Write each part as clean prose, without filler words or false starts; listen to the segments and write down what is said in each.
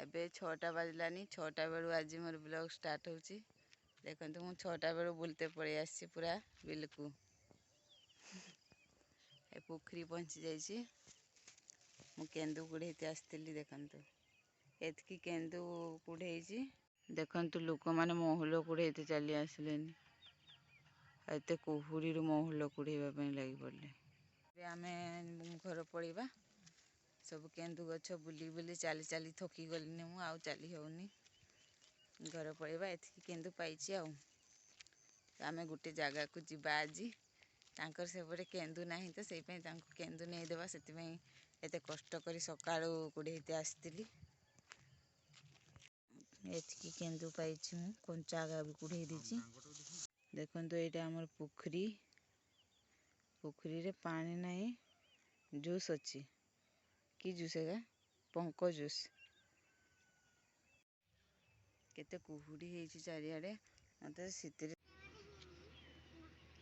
एबे 6टा बाजलानी 6टा बेलू आज मोर ब्लॉग स्टार्ट होची। देखंतु मु 6टा बेलू बुलते पड़े आसी पूरा बिलकु ए पोखरी पहुंची जाइए। मु केंदु कुड़ेते आसती देखंतु एतकी केंदु कुड़े देखंतु लोक माने महल कुड़ेते चली आसले एते कुहुरी महल कुड़ेवा लगी पड़े। आम घर पड़ेबा सब केंदु गछ बुली बुली चली चली थकी गलिनी मु आउ चली होनी घर पड़ेबा एतकी केंदु पाइछि आमे गोटे जगह को जीवा आज तांकर सेपटे केंदु नाही तो सेई पई तांको केंदु नहीं देबा सेति पई एते कष्ट करी सकाळू कुड़ेते आस्तिली एतकी केंदु पाइछि मु कंचा गा भी कुड़े दीछि। देखंतु एटा हमर पोखरी पोखरी रे पानी नाही जूस अछि कि जूस है पंक जूस केते कुहुड़ी हेछि चारियाडे मते सितिर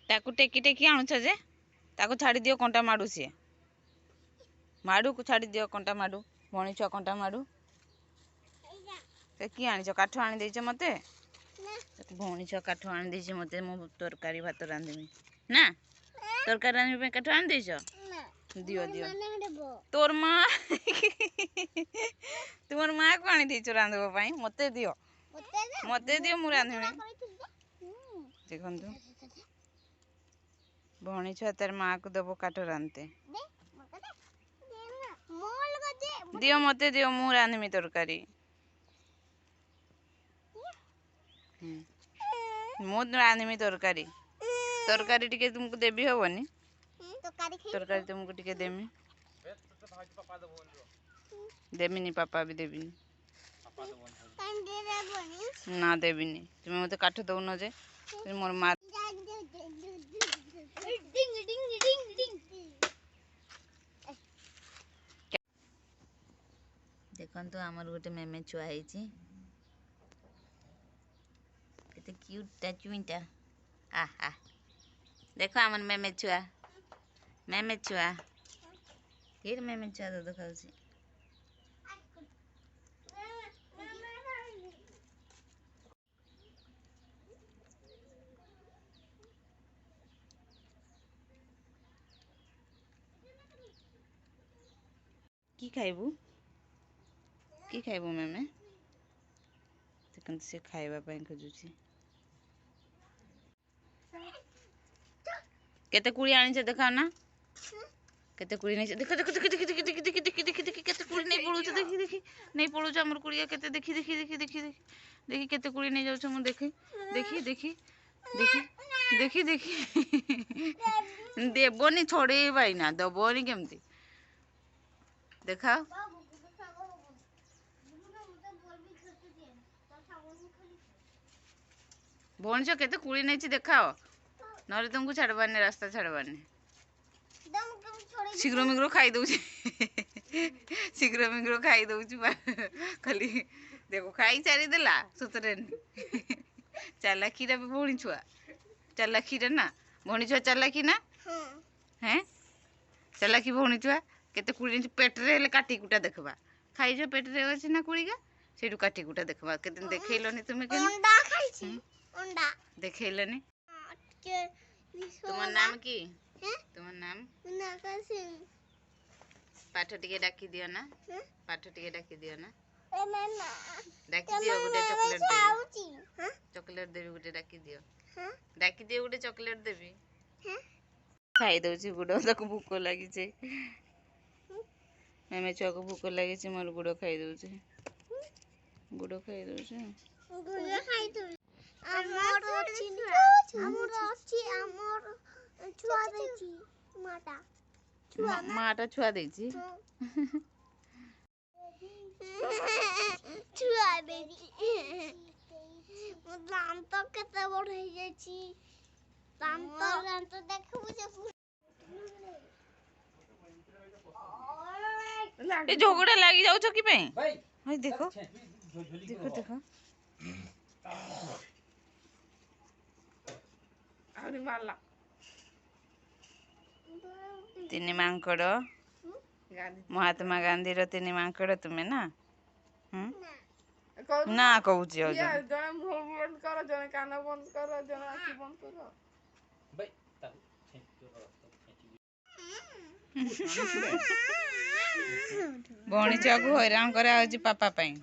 ताकू टेकी टेकी आणुछ जे ताकू छाड़ी दियो कंटा माडू सी माडू को छाड़ी दियो कंटा माडू भणी छुआ कंटा माडू ते की आनिछ काठ आनी देछ मते भणी छुआ काठ आनी देछ मते मो तरकारी भात रांधीमी ना तरकारी रांधीमी पे काठ आनी देछ दियो दियो तोर माँ तुमर माँ को आनी देछ रांधबा पई मते दियो मु रांधीमी। देखंतु भणी छुआ तार माँ को दबो काठ रांधते दियो मते दियो मु रांधीमी तरकारी मु रांधीमी तरकारी तरकारी टिके तुमको देबी हबनी तरकारी तुमको टिके देमी देमिनी पापा भी देबिनी ना देबिनी तुम मते काठ दउन जे मोर माँ देखंतु हमर गोटे मेमे छुआ हेछि केते क्यूट टा चुइटा आहा देखो हमर मेमे छुआ फिर मेमे छुआ दूध खाउछि की खाइबू मेमे देखंतु से खाइबा पई खोजुछि केते कुड़ी आनी छे देखा ना केते कुड़ी नहीं देखो देखो देखो देखो देखो देखो देखो देखो देखो देखो केते कुड़ी नहीं पड़ू देखी देखी नहीं पड़ू हमर कुड़िया केते देखी देखी देखी देखी देखी देखी केते कुड़ी नहीं जाउ मु देखी देखी देखी देखी देखी देखी देबोनी छोड़े भाई ना दबोनी केमती देखा भणिछ केते कुड़ी नहीं देखाओ नरे तुमको छाड़बानी रास्ता छाड़बानी शीघ्र मिग्र खाई दउछि शीघ्र मिग्र खाई दउछि खाली देखो खाई सारी देला सुतरे चालाकी रे भणी छुआ चालाकी रे ना भणी छुआ चालाकी ना हैं चालाकी भणी छुआ केते कुड़ी पेट रे काटी कुटा देखबा खाई जो पेट रे अछि ना कुड़ी का सेठू काटी कुटा देखबा केते देखैलनी तुमे के अंडा खाइछि अंडा देखैलनी तुम्हार नाम की तुम्हार नाम पाठ टिके डाकी दियो ना पाठ टिके डाकी दियो ना डाकी दियो गोटे चॉकलेट देबी गोटे डाकी दियो गोटे चॉकलेट देबी खाई दउछि गुड़ ताको भूख लागी छे मेमे छुआ को भूख लागी छे मोर गुड़ खाई दउछि गुड़ खाई दउछि हमर छुआ देछि माटा छुआ देछि छुआ देछि दांत केते बढ़ै जाछि दांत देखबु जे ए झगड़ा लागी जाउ छ कि पे हाय देखो देखो देखो आउरी मारला तीन मांकड़ महात्मा गांधी रो तीन मांकड़ तुम्हें ना ନା କହୁଛି ଆଉ ଜଣେ ଜଣେ ମୁହଁ ବନ୍ଦ କର, ଜଣେ କାନ ବନ୍ଦ କର, ଜଣେ ଆଖି ବନ୍ଦ କର। ଭଉଣୀ ଛୁଆକୁ ହଇରାଣ କରାହଉଛି ପାପା ପାଇଁ।